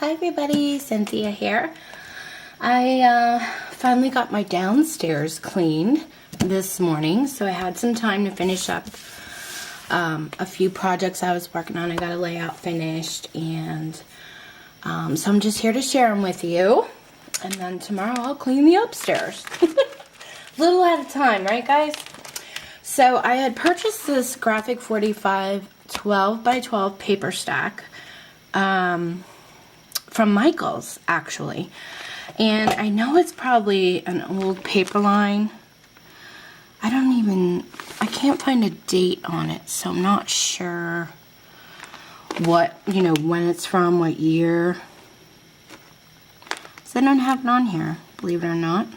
Hi everybody, Cynthia here. I finally got my downstairs cleaned this morning, so I had some time to finish up a few projects I was working on. I got a layout finished, and so I'm just here to share them with you, and then tomorrow I'll clean the upstairs. Little at a time, right guys? So I had purchased this Graphic 45 12 by 12 paper stack from Michael's, actually. And I know it's probably an old paper line. I can't find a date on it, so I'm not sure what, when it's from, what year. So I don't have it on here, believe it or not.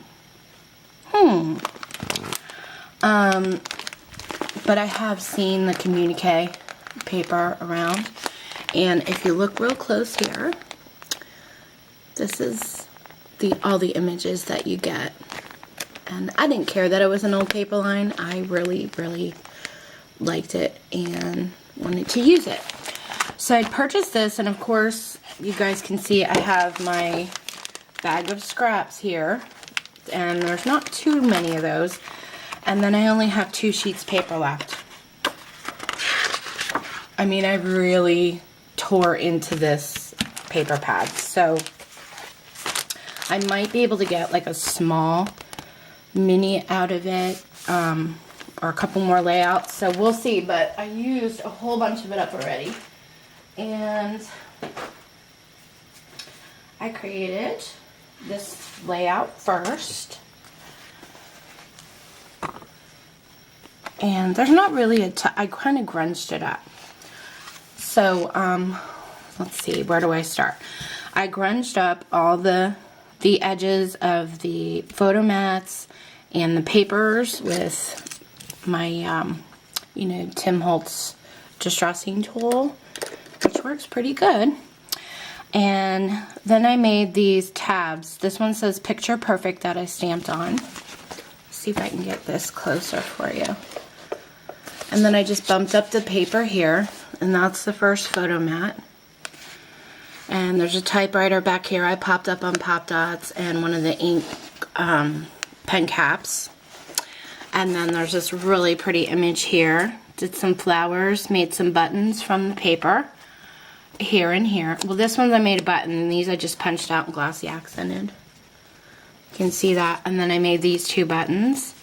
But I have seen the Communique paper around. And if you look real close here, this is all the images that you get. And I didn't care that it was an old paper line. I really, really liked it and wanted to use it. So I purchased this, and of course, you guys can see I have my bag of scraps here. And there's not too many of those. And then I only have 2 sheets paper left. I mean, I really tore into this paper pad. So I might be able to get like a small mini out of it, or a couple more layouts. So we'll see, but I used a whole bunch of it up already. And I created this layout first. And there's not really I kind of grunged it up. So, let's see, where do I start? I grunged up all the edges of the photo mats and the papers with my, Tim Holtz distressing tool, which works pretty good. And then I made these tabs. This one says Picture Perfect that I stamped on. Let's see if I can get this closer for you. And then I just bumped up the paper here, and that's the first photo mat. And there's a typewriter back here I popped up on Pop Dots, and one of the ink pen caps. And then there's this really pretty image here. Did some flowers, made some buttons from the paper. Here and here. Well, this one I made a button, and these I just punched out and glossy accented. You can see that. And then I made these 2 buttons.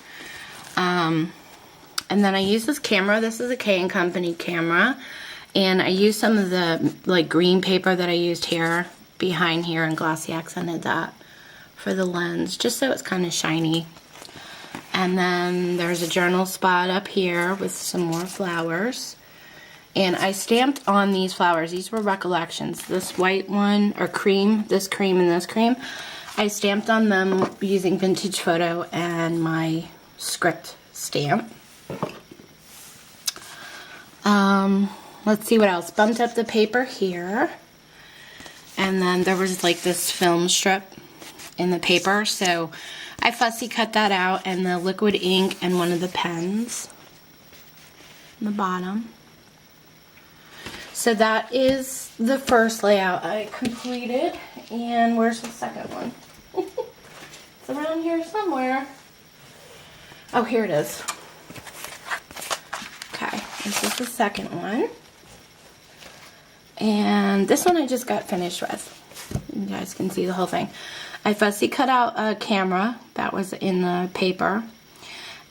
And then I used this camera. This is a K & Company camera. And I used some of the green paper that I used here, behind here, and glossy accented that for the lens, just so it's kind of shiny. And then there's a journal spot up here with some more flowers. And I stamped on these flowers. These were recollections. This white one, or cream, this cream and this cream. I stamped on them using Vintage Photo and my script stamp. Let's see what else. Bumped up the paper here. And then there was like this film strip in the paper. So I fussy cut that out, and the liquid ink and one of the pens on the bottom. So that is the first layout I completed. And where's the second one? It's around here somewhere. Oh, here it is. Okay, this is the second one. And this one I just got finished with. You guys can see the whole thing. I fussy cut out a camera that was in the paper.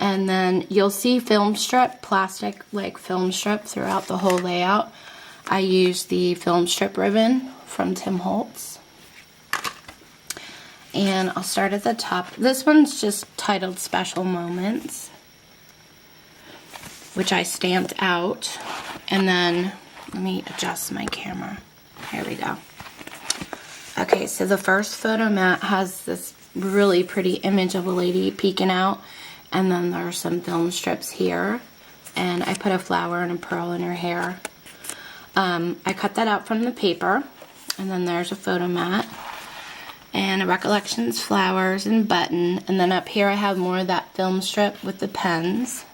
And then you'll see film strip, plastic like film strip throughout the whole layout. I used the film strip ribbon from Tim Holtz. And I'll start at the top. This one's just titled Special Moments, which I stamped out. And then, let me adjust my camera. Here we go. Okay, so the first photo mat has this really pretty image of a lady peeking out. And then there are some film strips here. And I put a flower and a pearl in her hair. I cut that out from the paper. And then there's a photo mat. And a Recollections flowers and button. And then up here I have more of that film strip with the pens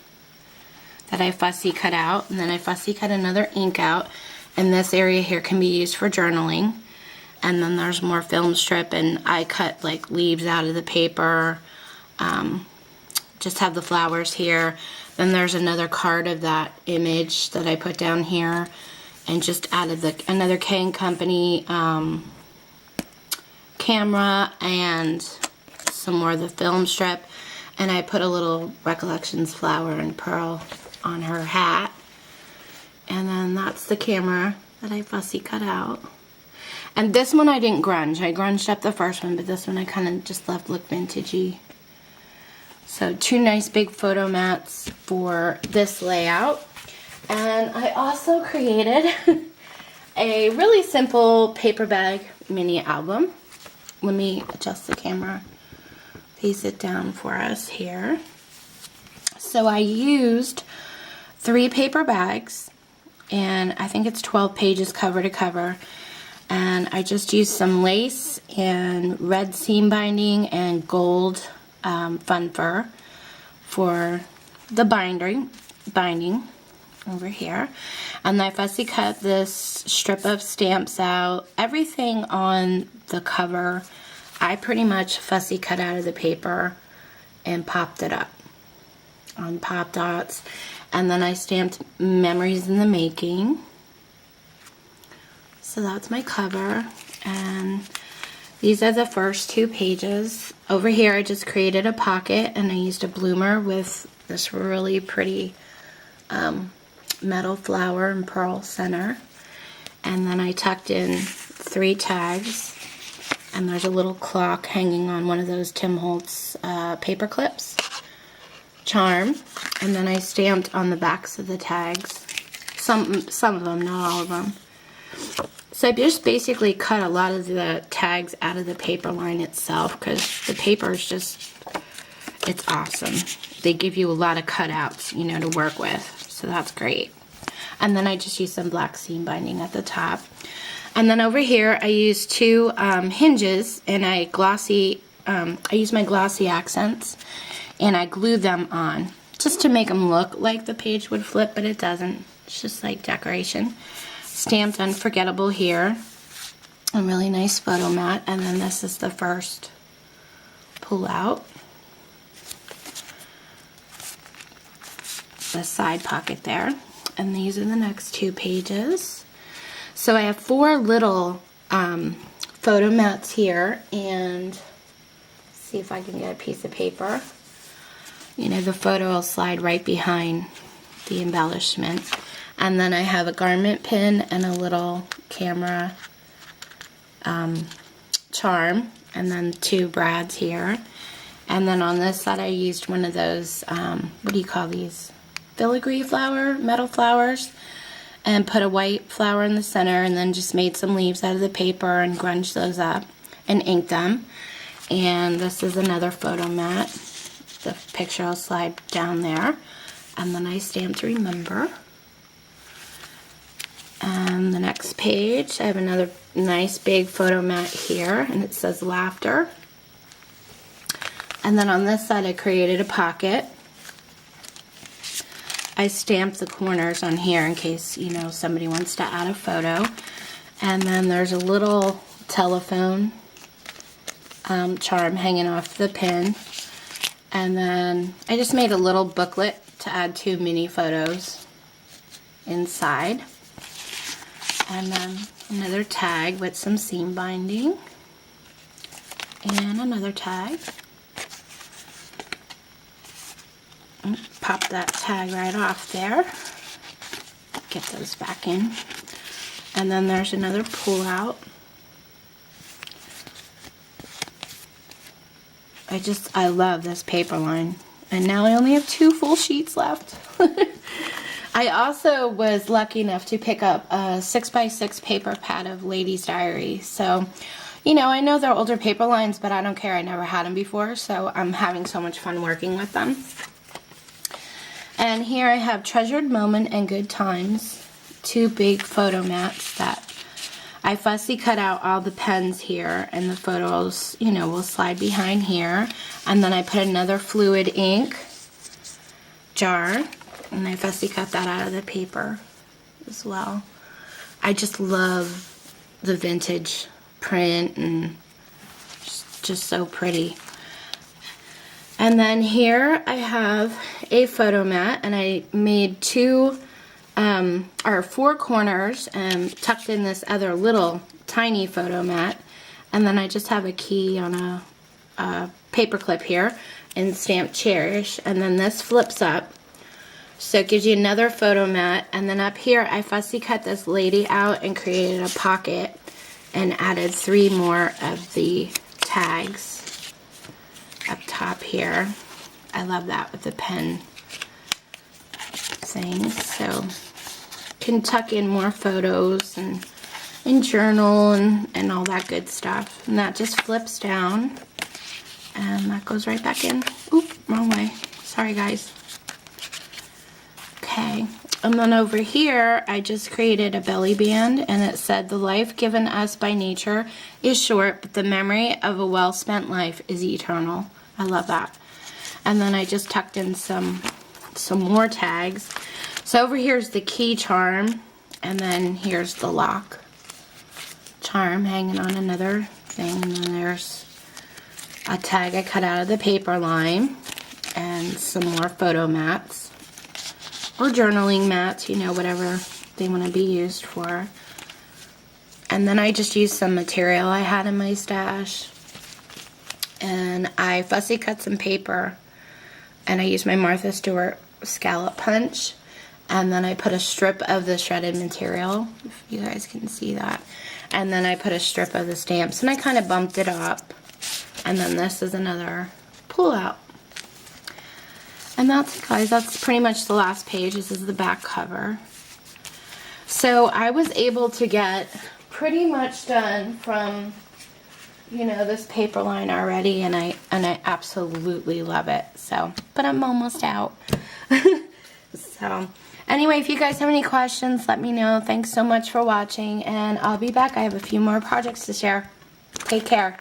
that I fussy cut out. And then I fussy cut another ink out. And this area here can be used for journaling. And then there's more film strip, and I cut like leaves out of the paper. Just have the flowers here. Then there's another card of that image that I put down here, and just added another K & Company camera and some more of the film strip. And I put a little Recollections flower and pearl on her hat. And then that's the camera that I fussy cut out. And this one I didn't grunge. I grunged up the first one, but this one I kind of just left look vintagey. So 2 nice big photo mats for this layout. And I also created a really simple paper bag mini album. Let me adjust the camera, face it down for us here. So I used 3 paper bags, and I think it's 12 pages cover to cover. And I just used some lace and red seam binding and gold fun fur for the binding over here. And I fussy cut this strip of stamps out. Everything on the cover I pretty much fussy cut out of the paper and popped it up on pop dots. And then I stamped Memories in the Making. So that's my cover, and these are the first 2 pages. Over here I just created a pocket, and I used a bloomer with this really pretty metal flower and pearl center. And then I tucked in 3 tags, and there's a little clock hanging on one of those Tim Holtz paper clips. Charm. And then I stamped on the backs of the tags. Some of them, not all of them. So I just basically cut a lot of the tags out of the paper line itself, because the paper is just, it's awesome. They give you a lot of cutouts, you know, to work with. So that's great. And then I just used some black seam binding at the top. And then over here I used 2 hinges, and I used my glossy accents, and I glued them on just to make them look like the page would flip, but it doesn't. It's just like decoration. Stamped Unforgettable here. A really nice photo mat. And then this is the first pull out. The side pocket there. And these are the next 2 pages. So I have 4 little photo mats here, and see if I can get a piece of paper. You know, the photo will slide right behind the embellishment. And then I have a garment pin and a little camera charm, and then 2 brads here. And then on this side I used one of those, what do you call these? Filigree flower, metal flowers, and put a white flower in the center, and then just made some leaves out of the paper and grunged those up and inked them. And this is another photo mat. The picture will slide down there. And then I stamped Remember. And the next page, I have another nice big photo mat here, and it says Laughter. And then on this side I created a pocket. I stamped the corners on here in case, you know, somebody wants to add a photo. And then there's a little telephone charm hanging off the pin. And then I just made a little booklet to add 2 mini photos inside. And then another tag with some seam binding. And another tag. Pop that tag right off there. Get those back in. And then there's another pull out. I love this paper line. And now I only have 2 full sheets left. I also was lucky enough to pick up a 6x6 paper pad of Ladies Diary. So, you know, I know they're older paper lines, but I don't care. I never had them before, so I'm having so much fun working with them. And here I have Treasured Moment and Good Times, 2 big photo mats that I fussy cut out all the pens here, and the photos, you know, will slide behind here. And then I put another fluid ink jar, and I fussy cut that out of the paper as well. I just love the vintage print and just so pretty. And then here I have a photo mat, and I made four corners and tucked in this other little tiny photo mat. And then I just have a key on a paper clip here and stamped cherish. And then this flips up, so it gives you another photo mat. And then up here I fussy cut this lady out and created a pocket and added 3 more of the tags up top here. I love that with the pen thing. So can tuck in more photos and journal and all that good stuff. And that just flips down and that goes right back in. Oop, wrong way. Sorry guys. Okay, and then over here I just created a belly band, and it said, "The life given us by nature is short, but the memory of a well-spent life is eternal." I love that. And then I just tucked in some more tags. So over here is the key charm, and then here's the lock charm hanging on another thing. And then there's a tag I cut out of the paper line, and some more photo mats or journaling mats, you know, whatever they want to be used for. And then I just used some material I had in my stash, and I fussy cut some paper, and I used my Martha Stewart scallop punch, and then I put a strip of the shredded material, if you guys can see that, and then I put a strip of the stamps, and I kind of bumped it up. And then this is another pull out. And that's it, guys, that's pretty much the last page. This is the back cover. So I was able to get pretty much done from, you know, this paper line already, and I absolutely love it. So, but I'm almost out. So anyway, if you guys have any questions, let me know. Thanks so much for watching, and I'll be back. I have a few more projects to share. Take care.